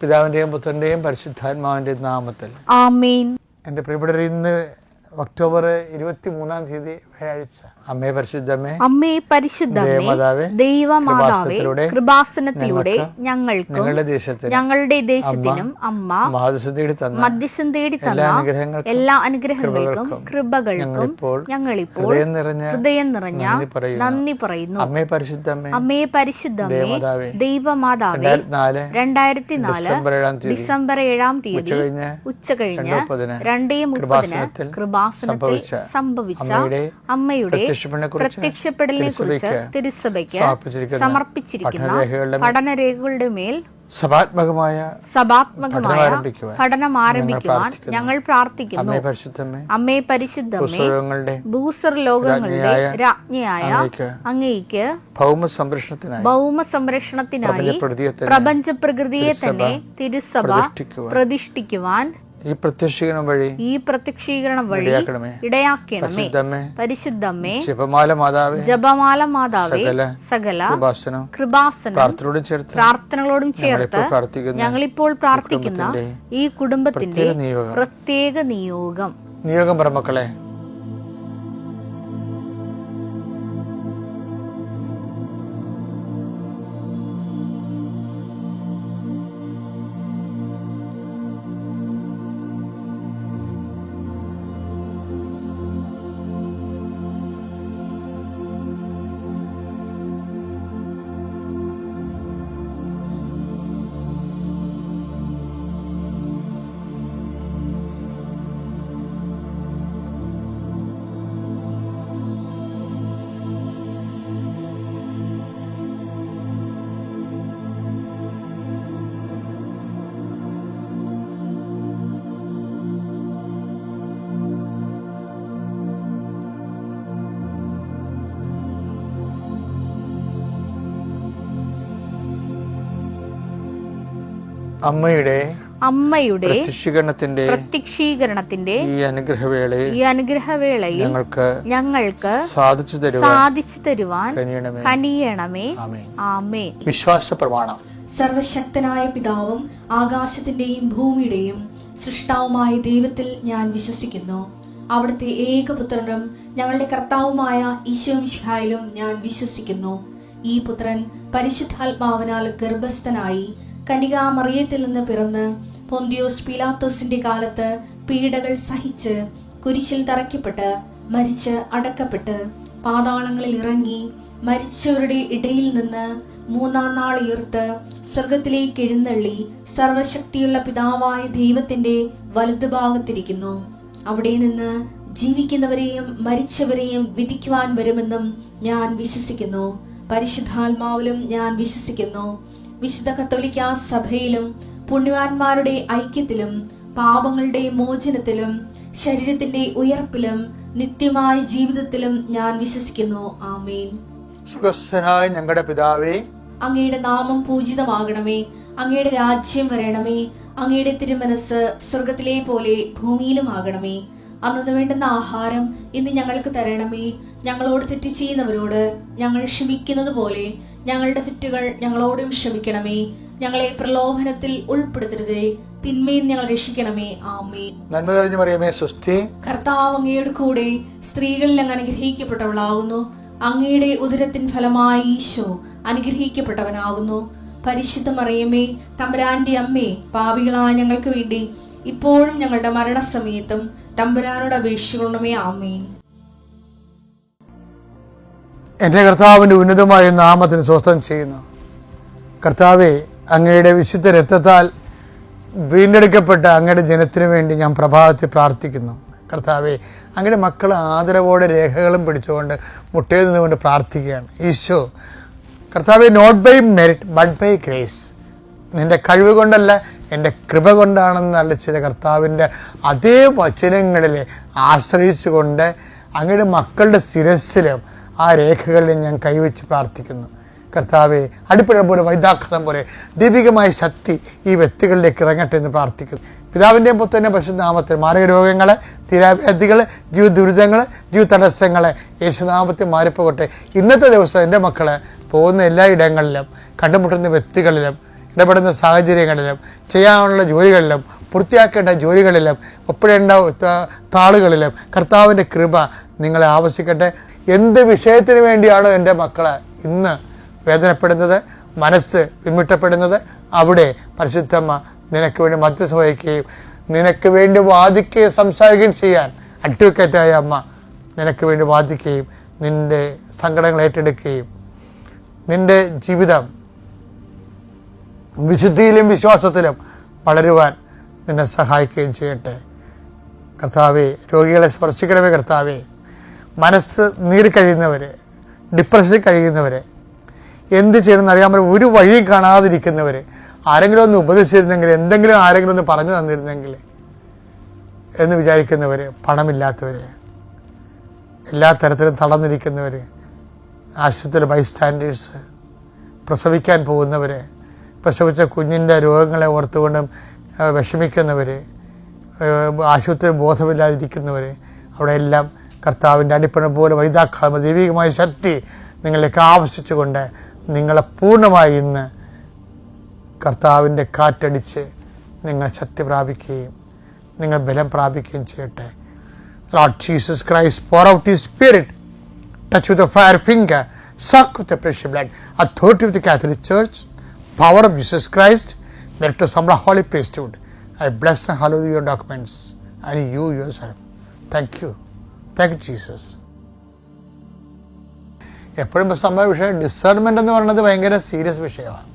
പിതാവിൻ്റെയും പുത്രൻ്റെയും പരിശുദ്ധാത്മാവിൻ്റെയും നാമത്തിൽ ആമേൻ. എൻ്റെ പ്രിയപ്പെട്ടവരെ, ഇന്ന് ഒക്ടോബർ 23 വ്യാഴാഴ്ച. അമ്മേ പരിശുദ്ധമേ, അമ്മേ പരിശുദ്ധമേ, ദൈവമാതാവേ, കൃപാസനത്തിലൂടെ ഞങ്ങൾക്കും ഞങ്ങളുടെ ദേശത്തിനും അമ്മ മധ്യസ്ഥം തേടി തന്ന എല്ലാ അനുഗ്രഹങ്ങൾക്കും കൃപകൾക്കും ഞങ്ങളിപ്പോൾ ഹൃദയം നിറഞ്ഞ നന്ദി പറയുന്നു. അമ്മേ പരിശുദ്ധമേ, അമ്മേ പരിശുദ്ധമേ, ദൈവമാതാവേ, 2004 ഡിസംബർ 7 ഉച്ചകഴിഞ്ഞ് 2:30 കൃപാസനത്തിൽ സംഭവിച്ച അമ്മയുടെ പ്രത്യക്ഷപ്പെടലിനെ കുറിച്ച് തിരുസഭയ്ക്ക് സമർപ്പിച്ചിരിക്കുന്ന പഠനരേഖകളുടെ മേൽ സഭാത്മകമായ പഠനം ആരംഭിക്കുവാൻ ഞങ്ങൾ പ്രാർത്ഥിക്കുന്നു. അമ്മേ പരിശുദ്ധമേ, ഭൂസ്വർലോകങ്ങളുടെ രാജ്ഞിയായ അങ്ങേയ്ക്ക് ഭൗമ സംരക്ഷണത്തിനായി പ്രപഞ്ച പ്രകൃതിയെ തന്നെ തിരുസഭ പ്രതിഷ്ഠിക്കുവാൻ ഈ പ്രത്യക്ഷീകരണം വഴി ഇടയാക്കണമേ. പരിശുദ്ധമേ, ജപമാല മാതാവേ, സകല കൃപാസനം പ്രാർത്ഥനകളോടും ചേർത്ത് ഞങ്ങളിപ്പോൾ പ്രാർത്ഥിക്കുന്ന ഈ കുടുംബത്തിന്റെ പ്രത്യേക നിയോഗം പറമക്കളെ, അമ്മയുടെ പ്രത്യക്ഷീകരണത്തിന്റെ ഈ അനുഗ്രഹവേളയിൽ ഞങ്ങൾക്ക് സാധിച്ചു തരുവാൻ കനിയണമേ. ആമേൻ. വിശ്വാസ പ്രമാണം. സർവശക്തനായ പിതാവും ആകാശത്തിന്റെയും ഭൂമിയുടെയും സൃഷ്ടാവുമായ ദൈവത്തിൽ ഞാൻ വിശ്വസിക്കുന്നു. അവിടുത്തെ ഏകപുത്രനും ഞങ്ങളുടെ കർത്താവുമായ ഈശോമിശിഹായിലും ഞാൻ വിശ്വസിക്കുന്നു. ഈ പുത്രൻ പരിശുദ്ധാത്മാവിനാൽ ഗർഭസ്ഥനായി കന്യകാമറിയത്തിൽ നിന്ന് പിറന്ന് പൊന്തിയോസ് പീലാത്തോസിന്റെ കാലത്ത് പീഡകൾ സഹിച്ച് കുരിശിൽ തറയ്ക്കപ്പെട്ട് മരിച്ച് അടക്കപ്പെട്ട് പാതാളങ്ങളിൽ ഇറങ്ങി മരിച്ചവരുടെ ഇടയിൽ നിന്ന് 3-ാം നാൾ ഉയർത്ത് സ്വർഗത്തിലേക്ക് എഴുന്നള്ളി സർവശക്തിയുള്ള പിതാവായ ദൈവത്തിന്റെ വലതുഭാഗത്തിരിക്കുന്നു. അവിടെ നിന്ന് ജീവിക്കുന്നവരെയും മരിച്ചവരെയും വിധിക്കുവാൻ വരുമെന്നും ഞാൻ വിശ്വസിക്കുന്നു. പരിശുദ്ധാത്മാവിലും ഞാൻ വിശ്വസിക്കുന്നു. വിശുദ്ധ കത്തോലിക്കാ സഭയിലും പുണ്യവാന്മാരുടെ ഐക്യത്തിലും പാപങ്ങളുടെ മോചനത്തിലും ശരീരത്തിന്റെ ഉയർപ്പിലും നിത്യമായ ജീവിതത്തിലും ഞാൻ വിശ്വസിക്കുന്നു. ആമേൻ. സ്വർഗ്ഗസ്ഥനായ ഞങ്ങളുടെ പിതാവേ, അങ്ങയുടെ നാമം പൂജിതമാകണമേ. അങ്ങയുടെ രാജ്യം വരണമേ. അങ്ങയുടെ തിരുമനസ് സ്വർഗത്തിലെ പോലെ ഭൂമിയിലും ആകണമേ. അന്നു വേണ്ടുന്ന ആഹാരം ഇന്ന് ഞങ്ങൾക്ക് തരണമേ. ഞങ്ങളോട് തെറ്റ് ചെയ്യുന്നവരോട് ഞങ്ങൾ ക്ഷമിക്കുന്നത് പോലെ ഞങ്ങളുടെ തെറ്റുകൾ ഞങ്ങളോടും ക്ഷമിക്കണമേ. ഞങ്ങളെ പ്രലോഭനത്തിൽ ഉൾപ്പെടുത്തരുതേ, തിന്മയിൽ ഞങ്ങൾ രക്ഷിക്കണമേ. ആമേൻ. നന്മ നിറഞ്ഞ മറിയമേ, സ്വസ്തി. കർത്താവ് അങ്ങയുടെ കൂടെ സ്ത്രീകളിൽ അങ്ങ് അനുഗ്രഹിക്കപ്പെട്ടവളാകുന്നു. അങ്ങയുടെ ഉദരത്തിൻ ഫലമായി ഈശോ അനുഗ്രഹിക്കപ്പെട്ടവനാകുന്നു. പരിശുദ്ധ മറിയമേ, തമ്പുരാന്റെ അമ്മേ, പാപികളായ ഞങ്ങൾക്ക് വേണ്ടി ഇപ്പോഴും ഞങ്ങളുടെ മരണസമയത്തും തമ്പുരാനോട് അപേക്ഷിക്കണമേ. ആമേൻ. എൻ്റെ കർത്താവിൻ്റെ ഉന്നതമായ നാമത്തിന് സ്വസ്ഥം ചെയ്യുന്നു. കർത്താവെ, അങ്ങയുടെ വിശുദ്ധ രക്തത്താൽ വീണ്ടെടുക്കപ്പെട്ട അങ്ങയുടെ ജനത്തിനു വേണ്ടി ഞാൻ പ്രഭാതത്തിൽ പ്രാർത്ഥിക്കുന്നു. കർത്താവെ, അങ്ങയുടെ മക്കൾ ആദരവോടെ രേഖകളും പിടിച്ചുകൊണ്ട് മുട്ടയിൽ നിന്നുകൊണ്ട് പ്രാർത്ഥിക്കുകയാണ്. ഈശോ കർത്താവെ, not by merit but by grace, നിൻ്റെ കഴിവ് കൊണ്ടല്ല എൻ്റെ കൃപ കൊണ്ടാണെന്ന് അരുളിച്ചെയ്ത കർത്താവിൻ്റെ അതേ വചനങ്ങളിൽ ആശ്രയിച്ചുകൊണ്ട് അങ്ങയുടെ മക്കളുടെ ശിരസ്സിലും ആ രേഖകളിൽ ഞാൻ കൈവച്ച് പ്രാർത്ഥിക്കുന്നു. കർത്താവെ, അടിപ്പുഴ പോലെ വൈദാഘാതം പോലെ ദീപികമായ ശക്തി ഈ വ്യക്തികളിലേക്ക് ഇറങ്ങട്ടെ എന്ന് പ്രാർത്ഥിക്കുന്നു. പിതാവിൻ്റെയും പുത്രൻ്റെയും പരിശുദ്ധനാമത്തിൽ മാരക രോഗങ്ങൾ, തീരാവ്യാധികൾ, ജീവ ദുരിതങ്ങൾ, ജീവ തടസ്സങ്ങൾ യേശുനാമത്തിൽ മാറിപ്പോകട്ടെ. ഇന്നത്തെ ദിവസം എൻ്റെ മക്കൾ പോകുന്ന എല്ലാ ഇടങ്ങളിലും കണ്ടുമുട്ടുന്ന വ്യക്തികളിലും ഇടപെടുന്ന സാഹചര്യങ്ങളിലും ചെയ്യാനുള്ള ജോലികളിലും പൂർത്തിയാക്കേണ്ട ജോലികളിലും ഒപ്പിടേണ്ട താളുകളിലും കർത്താവിൻ്റെ കൃപ നിങ്ങളെ ആവശ്യിക്കട്ടെ. എന്ത് വിഷയത്തിന് വേണ്ടിയാണോ എൻ്റെ മക്കളെ ഇന്ന് വേദനപ്പെടുന്നത്, മനസ്സ് വിമ്മിട്ടപ്പെടുന്നത്, അവിടെ പരിശുദ്ധമ്മ നിനക്ക് വേണ്ടി മധ്യസ്ഥ വഹിക്കുകയും നിനക്ക് വേണ്ടി വാദിക്കുകയും സംസാരിക്കുകയും ചെയ്യാൻ അഡ്വക്കേറ്റായ അമ്മ നിനക്ക് വേണ്ടി വാദിക്കുകയും നിൻ്റെ സങ്കടങ്ങൾ ഏറ്റെടുക്കുകയും നിൻ്റെ ജീവിതം വിശുദ്ധിയിലും വിശ്വാസത്തിലും വളരുവാൻ നിന്നെ സഹായിക്കുകയും ചെയ്യട്ടെ. കർത്താവേ, രോഗികളെ സ്പർശിക്കണമേ കർത്താവേ. മനസ്സ് നീറിക്കഴിയുന്നവർ, ഡിപ്രഷനിൽ കഴിയുന്നവർ, എന്ത് ചെയ്യണമെന്ന് അറിയാൻ പറ്റും ഒരു വഴിയും കാണാതിരിക്കുന്നവർ, ആരെങ്കിലും ഒന്ന് ഉപദേശിച്ചിരുന്നെങ്കിൽ, എന്തെങ്കിലും ആരെങ്കിലും ഒന്ന് പറഞ്ഞു തന്നിരുന്നെങ്കിൽ എന്ന് വിചാരിക്കുന്നവർ, പണമില്ലാത്തവർ, എല്ലാ തരത്തിലും തളർന്നിരിക്കുന്നവർ, ആശുപത്രിയിലെ ബൈസ്റ്റാൻഡേഴ്സ്, പ്രസവിക്കാൻ പോകുന്നവർ, പ്രസവിച്ച കുഞ്ഞിൻ്റെ രോഗങ്ങളെ ഓർത്തുകൊണ്ടും വിഷമിക്കുന്നവർ, ആശുപത്രി ബോധമില്ലാതിരിക്കുന്നവർ, അവിടെ എല്ലാം കർത്താവിൻ്റെ അടിപ്പണ പോലെ വൈദാഖാമ ദൈവികമായ ശക്തി നിങ്ങളിലേക്ക് ആവശ്യിച്ചുകൊണ്ട് നിങ്ങളെ പൂർണ്ണമായി ഇന്ന് കർത്താവിൻ്റെ കാറ്റടിച്ച് നിങ്ങൾ ശക്തി പ്രാപിക്കുകയും നിങ്ങൾ ബലം പ്രാപിക്കുകയും ചെയ്യട്ടെ. Lord Jesus Christ, pour out His Spirit, touch with the fire finger, suck with the precious blood, authority of the Catholic Church, power of Jesus Christ, merit of some holy priesthood. I bless and hallow your documents and you yourself. Thank you. Thank you, Jesus. എപ്പോഴും സംഭവ വിഷയം ഡിസേർമെൻ്റ് എന്ന് പറയുന്നത് ഭയങ്കര serious വിഷയമാണ്.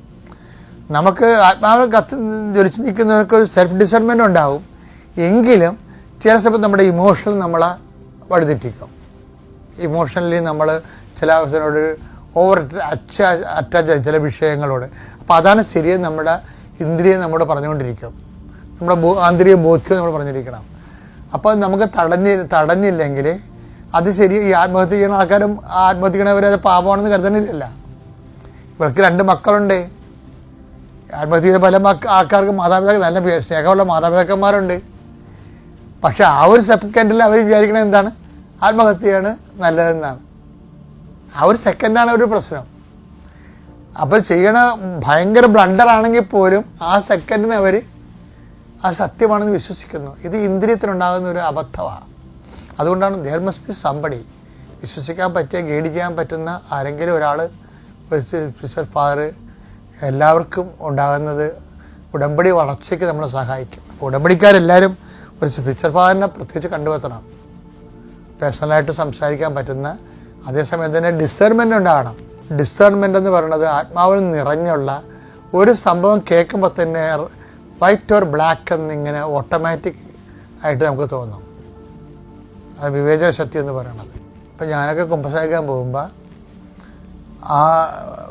നമുക്ക് ആത്മാവിൽ ജ്വലിച്ച് നിൽക്കുന്നവർക്ക് ഒരു സെൽഫ് ഡിസേർമെൻ്റ് ഉണ്ടാവും. എങ്കിലും ചില സമയത്ത് നമ്മുടെ ഇമോഷണൽ നമ്മളെ വഴിതെറ്റിക്കും. ഇമോഷണലി നമ്മൾ ചില അവസരങ്ങളോട് ഓവർ അറ്റാച്ച് ചില വിഷയങ്ങളോട്. അപ്പോൾ അതാണ് ശരിയും നമ്മുടെ ഇന്ദ്രിയം നമ്മോട് പറഞ്ഞുകൊണ്ടിരിക്കും, നമ്മുടെ ആന്തരിക ബോധ്യം നമ്മൾ പറഞ്ഞിരിക്കണം. അപ്പോൾ നമുക്ക് തടഞ്ഞില്ലെങ്കിൽ അത് ശരി. ഈ ആത്മഹത്യ ചെയ്യുന്ന ആൾക്കാരും ആത്മഹത്യ ചെയ്യണവരെ അത് പാപമാണെന്ന് കരുതണില്ലല്ല. ഇവർക്ക് 2 മക്കളുണ്ട്. ആത്മഹത്യ ചെയ്ത പല ആൾക്കാർക്ക് മാതാപിതാക്കൾ നല്ല സ്നേഹമുള്ള മാതാപിതാക്കന്മാരുണ്ട്. പക്ഷെ ആ ഒരു സെക്കൻഡിൽ അവർ വിചാരിക്കണത് എന്താണ്? ആത്മഹത്യയാണ് നല്ലതെന്നാണ്. ആ ഒരു സെക്കൻഡാണ് ഒരു പ്രശ്നം. അപ്പോൾ ചെയ്യണ ഭയങ്കര ബ്ലണ്ടറാണെങ്കിൽ പോലും ആ സെക്കൻഡിന് അവർ ആ സത്യമാണെന്ന് വിശ്വസിക്കുന്നു. ഇത് ഇന്ദ്രിയത്തിനുണ്ടാകുന്ന ഒരു അബദ്ധമാണ്. അതുകൊണ്ടാണ് there must be somebody, വിശ്വസിക്കാൻ പറ്റിയ ഗൈഡ് ചെയ്യാൻ പറ്റുന്ന ആരെങ്കിലും ഒരാൾ, സ്പിരിച്വൽ ഫാദർ. എല്ലാവർക്കും ഉണ്ടാകുന്നത് ഉടമ്പടി വളർച്ചയ്ക്ക് നമ്മളെ സഹായിക്കും. അപ്പോൾ ഉടമ്പടിക്കാരെല്ലാവരും ഒരു സ്പിരിച്വൽ ഫാദറിനെ പ്രത്യേകിച്ച് കണ്ടുവെത്തണം, പേഴ്സണലായിട്ട് സംസാരിക്കാൻ പറ്റുന്ന. അതേസമയം തന്നെ ഡിസേർമെൻ്റ് ഉണ്ടാകണം. ഡിസേർമെൻ്റ് എന്ന് പറയുന്നത് ആത്മാവിൽ നിറഞ്ഞുള്ള ഒരു സംഭവം കേൾക്കുമ്പോൾ തന്നെ വൈറ്റ് ഓർ ബ്ലാക്ക് എന്നിങ്ങനെ ഓട്ടോമാറ്റിക് ആയിട്ട് നമുക്ക് തോന്നും. അത് വിവേചന ശക്തി എന്ന് പറയണത്. ഇപ്പം ഞാനൊക്കെ കുമ്പസാരിക്കാൻ പോകുമ്പോൾ ആ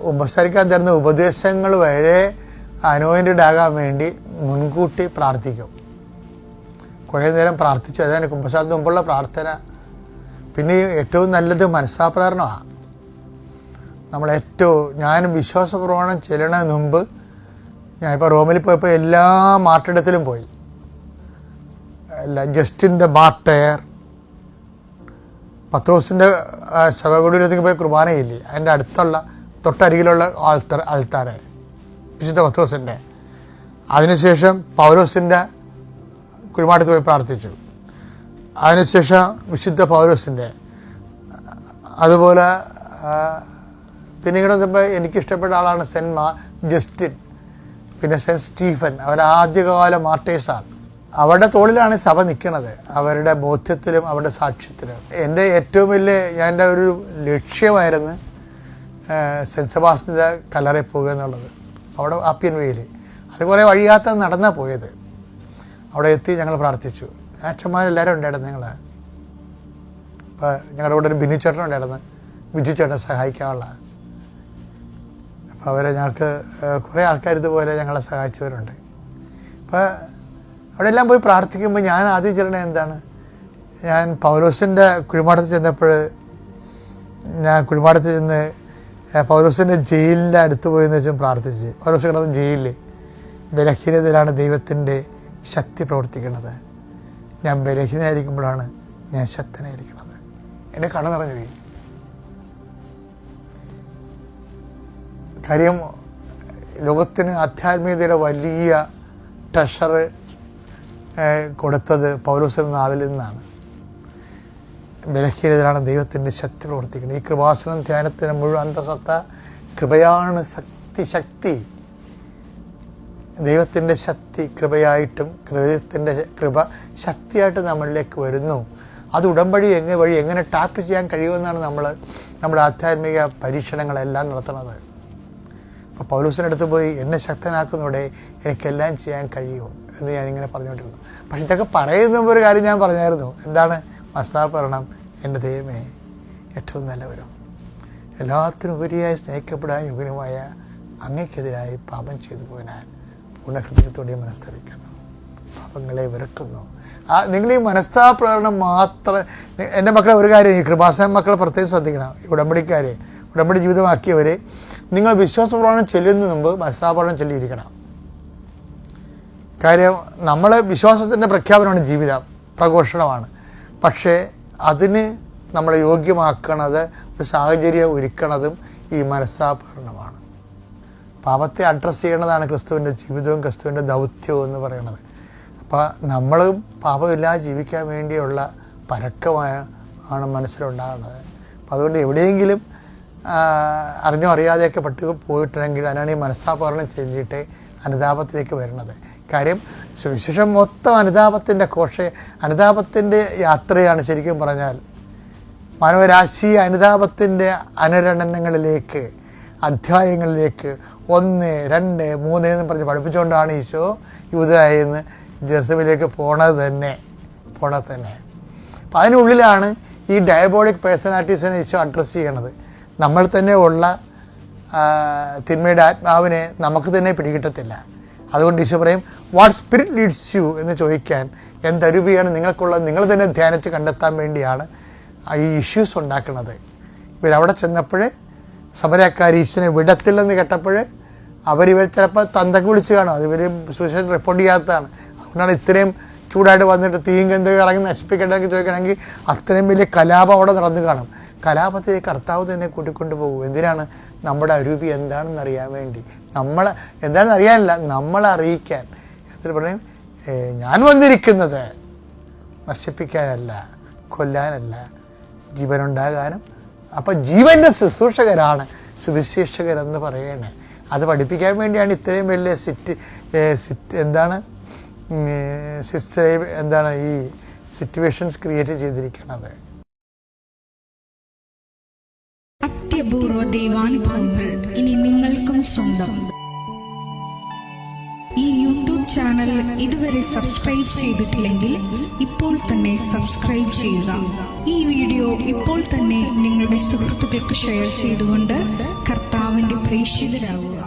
കുമ്പസാരിക്കാൻ തരുന്ന ഉപദേശങ്ങൾ വരെ അനോയിൻറ്റഡ് ആകാൻ വേണ്ടി മുൻകൂട്ടി പ്രാർത്ഥിക്കും. കുറേ നേരം പ്രാർത്ഥിച്ചു. അതാണ് കുമ്പസാരത്തിന് മുമ്പുള്ള പ്രാർത്ഥന. പിന്നെ ഏറ്റവും നല്ലത് മനസ്സാപ്രകരണമാണ്. ഞാൻ വിശ്വാസപ്രമാണം ചെല്ലണതിന് മുമ്പ് ഞാനിപ്പോൾ റോമിൽ പോയപ്പോൾ എല്ലാ മാർട്ടിടത്തിലും പോയി. ജസ്റ്റിൻ ദ മാർട്ടയർ, പത്രോസിൻ്റെ ശവകുടീരത്തിൽ പോയി കുർബാനയില്ലേ, അതിൻ്റെ അടുത്തുള്ള തൊട്ടരികിലുള്ള ആൾത്താരെ വിശുദ്ധ പത്രോസിൻ്റെ. അതിനുശേഷം പൗലോസിൻ്റെ കുഴിമാടത്ത് പോയി പ്രാർത്ഥിച്ചു. അതിനുശേഷം വിശുദ്ധ പൗലോസിൻ്റെ. അതുപോലെ പിന്നെ ഇങ്ങനെ എനിക്കിഷ്ടപ്പെട്ട ആളാണ് ജസ്റ്റിൻ, പിന്നെ സെൻറ്റ് സ്റ്റീഫൻ. അവരാദ്യകാല മാർട്ടേഴ്സാണ്. അവരുടെ തോളിലാണ് സഭ നിൽക്കുന്നത്, അവരുടെ ബോധ്യത്തിലും അവരുടെ സാക്ഷ്യത്തിലും. എൻ്റെ ഏറ്റവും വലിയ എൻ്റെ ഒരു ലക്ഷ്യമായിരുന്നു സെൻറ്റ് സെബാസ്റ്റ്യൻ്റെ കല്ലറയിൽ പോകുക എന്നുള്ളത്. അവിടെ ആപ്പിയൻ വേയിൽ അത് കുറേ വഴിയാത്ത നടന്നാണ് പോയത്. അവിടെ എത്തി ഞങ്ങൾ പ്രാർത്ഥിച്ചു. അച്ഛന്മാരെല്ലാവരും ഉണ്ടായിരുന്നു. ഞങ്ങൾ ഇപ്പോൾ ഞങ്ങളുടെ കൂടെ ഒരു ബിനു ചേട്ടൻ ഉണ്ടായിരുന്നു, ബിജു ചേട്ടനെ സഹായിക്കാനുള്ള. അപ്പോൾ അവരെ ഞങ്ങൾക്ക് കുറേ ആൾക്കാർ ഇതുപോലെ ഞങ്ങളെ സഹായിച്ചവരുണ്ട്. അപ്പോൾ അവിടെ എല്ലാം പോയി പ്രാർത്ഥിക്കുമ്പോൾ ഞാൻ ആദ്യം ചെല്ലണത് എന്താണ്? ഞാൻ പൗലോസിൻ്റെ കുഴിമാടത്തിൽ ചെന്നപ്പോൾ ഞാൻ കുഴിമാടത്തിൽ ചെന്ന് പൗലോസിൻ്റെ ജയിലിൻ്റെ അടുത്ത് പോയി എന്ന് വെച്ചാൽ പ്രാർത്ഥിച്ച്. പൗലോസ് കിടന്ന ജയിലിൽ ബലഹീനതയിലാണ് ദൈവത്തിൻ്റെ ശക്തി പ്രവർത്തിക്കുന്നത്. ഞാൻ ബലഹീനായിരിക്കുമ്പോഴാണ് ഞാൻ ശക്തനായിരിക്കുന്നത്. എൻ്റെ കണ്ണ് നിറഞ്ഞു പോയി. കാര്യം ലോകത്തിന് ആധ്യാത്മികതയുടെ വലിയ ട്രഷർ കൊടുത്തത് പൗലോസിന്റെ നാവിൽ നിന്നാണ്. ബലഹീനതയിലാണ് ദൈവത്തിൻ്റെ ശക്തി പ്രവർത്തിക്കുന്നത്. ഈ കൃപാസനം ധ്യാനത്തിന് മുഴുവൻ അന്തസത്ത കൃപയാണ്. ശക്തി ദൈവത്തിൻ്റെ ശക്തി കൃപയായിട്ടും ദൈവത്തിൻ്റെ കൃപ ശക്തിയായിട്ട് നമ്മളിലേക്ക് വരുന്നു. അത് ഉടമ്പടി വഴി എങ്ങനെ ടാപ്പ് ചെയ്യാൻ കഴിയുമെന്നാണ് നമ്മുടെ ആധ്യാത്മിക പരീക്ഷണങ്ങളെല്ലാം നടത്തുന്നത്. അപ്പോൾ പൗലോസിൻ്റെ അടുത്ത് പോയി എന്നെ ശക്തനാക്കുന്നതോടെ എനിക്കെല്ലാം ചെയ്യാൻ കഴിയുമോ എന്ന് ഞാനിങ്ങനെ പറഞ്ഞുകൊണ്ടിരുന്നു. പക്ഷെ ഇതൊക്കെ പറയുന്ന ഒരു കാര്യം ഞാൻ പറഞ്ഞായിരുന്നു. എന്താണ്? മസ്താപരണം എൻ്റെ ദൈവമേ ഏറ്റവും നല്ലവരും എല്ലാത്തിനും ഉപരിയായി സ്നേഹിക്കപ്പെടാൻ യോഗ്യനുമായ അങ്ങയ്ക്കെതിരായി പാപം ചെയ്തു പോയനാൽ പൂർണ്ണ ഹൃദയത്തോടെ മനസ്തപിക്കുന്നു, പാപങ്ങളെ വിരട്ടുന്നു. നിങ്ങളീ മനസ്താപ്രകരണം മാത്രം. എൻ്റെ മക്കളെ ഒരു കാര്യം, ഈ കൃപാസന മക്കളെ പ്രത്യേകം ശ്രദ്ധിക്കണം. ഈ ഉടമ്പടി ജീവിതമാക്കിയവർ, നിങ്ങൾ വിശ്വാസപ്രകടനം ചെല്ലുന്നതിന് മുമ്പ് മനസ്താപ്രകടനം ചൊല്ലിയിരിക്കണം. കാര്യം നമ്മൾ വിശ്വാസത്തിൻ്റെ പ്രഖ്യാപനമാണ് ജീവിതം, പ്രഘോഷണമാണ്. പക്ഷേ അതിന് നമ്മളെ യോഗ്യമാക്കണത്, ഒരു സാഹചര്യം ഒരുക്കണതും ഈ മനസ്താപകരണമാണ്. പാപത്തെ അഡ്രസ്സ് ചെയ്യണതാണ് ക്രിസ്തുവിൻ്റെ ജീവിതവും ക്രിസ്തുവിൻ്റെ ദൗത്യവും എന്ന് പറയുന്നത്. അപ്പോൾ നമ്മളും പാപമില്ലാതെ ജീവിക്കാൻ വേണ്ടിയുള്ള പരക്കമാണ് മനസ്സിലുണ്ടാകുന്നത്. അപ്പോൾ അതുകൊണ്ട് എവിടെയെങ്കിലും അറിഞ്ഞോ അറിയാതെയൊക്കെ പോയിട്ടുണ്ടെങ്കിൽ അതിനാണ് ഈ മനസ്താപകരണം ചെയ്തിട്ട് അനുതാപത്തിലേക്ക് വരുന്നത്. കാര്യം സുവിശേഷം മൊത്തം അനുതാപത്തിൻ്റെ യാത്രയാണ്. ശരിക്കും പറഞ്ഞാൽ മാനവരാശി അനുതാപത്തിൻ്റെ അനുരണനങ്ങളിലേക്ക്, അധ്യായങ്ങളിലേക്ക് 1, 2, 3 എന്ന് പറഞ്ഞ് പഠിപ്പിച്ചുകൊണ്ടാണ് ഈശോ യൂദയായിന്ന് ജെറുസലേമിലേക്ക് പോണത് തന്നെ. അപ്പം അതിനുള്ളിലാണ് ഈ ഡയബോളിക് പേഴ്സണാലിറ്റീസിനെ ഈശോ അഡ്രസ്സ് ചെയ്യണത്. നമ്മൾ തന്നെ ഉള്ള തിന്മയുടെ ആത്മാവിനെ നമുക്ക് തന്നെ പിടികിട്ടത്തില്ല. അതുകൊണ്ട് ഈശോ പറയും, വാട്ട് സ്പിരിറ്റ് ലീഡ്സ് യു എന്ന് ചോദിക്കാൻ എന്തരൂപിയാണ് നിങ്ങൾക്കുള്ളത്, നിങ്ങൾ തന്നെ ധ്യാനിച്ച് കണ്ടെത്താൻ വേണ്ടിയാണ് ഈ ഇഷ്യൂസ് ഉണ്ടാക്കുന്നത്. ഇവരവിടെ ചെന്നപ്പോൾ സമരക്കാർ ഈശോനെ വിടത്തില്ലെന്ന് കേട്ടപ്പോൾ ഇവർ ചിലപ്പോൾ തന്തക്ക് വിളിച്ച് കാണും. അത് ഇവർ സുവിശേഷം റിപ്പോർട്ട് ചെയ്യാത്തതാണ്. അതുകൊണ്ടാണ് ഇത്രയും ചൂടായിട്ട് വന്നിട്ട് തീയും ഗന്ധ ഇറങ്ങി നശിപ്പിക്കണമെങ്കിൽ ചോദിക്കണമെങ്കിൽ അത്രയും വലിയ കലാപം അവിടെ നടന്നു കാണും. കലാപത്തെ കർത്താവ് തന്നെ കൂട്ടിക്കൊണ്ട് പോകും. എന്തിനാണ്? നമ്മുടെ അരൂപി എന്താണെന്ന് അറിയാൻ വേണ്ടി. എന്താണെന്ന് അറിയാനില്ല, നമ്മളെ അറിയിക്കാൻ. എന്നിട്ട് പറയും, ഞാൻ വന്നിരിക്കുന്നത് നശിപ്പിക്കാനല്ല, കൊല്ലാനല്ല, ജീവനുണ്ടാകാനും. അപ്പം ജീവൻ്റെ ശുശ്രൂഷകരാണ് സുവിശേഷകരെന്ന് പറയണേ. അത് പഠിപ്പിക്കാൻ വേണ്ടിയാണ് ഇത്രയും വലിയ ഈ സിറ്റുവേഷൻസ് ക്രിയേറ്റ് ചെയ്തിരിക്കുന്നത്. അത്യപൂർവ ദൈവാനുഭവങ്ങൾ ഇനി നിങ്ങൾക്കും സ്വന്തം. ഈ യൂട്യൂബ് ചാനൽ ഇതുവരെ സബ്സ്ക്രൈബ് ചെയ്തിട്ടില്ലെങ്കിൽ ഇപ്പോൾ തന്നെ സബ്സ്ക്രൈബ് ചെയ്യുക. ഈ വീഡിയോ ഇപ്പോൾ തന്നെ നിങ്ങളുടെ സുഹൃത്തുക്കൾക്ക് ഷെയർ ചെയ്തുകൊണ്ട് കർത്താവിന്റെ പ്രേക്ഷിതരാകുക.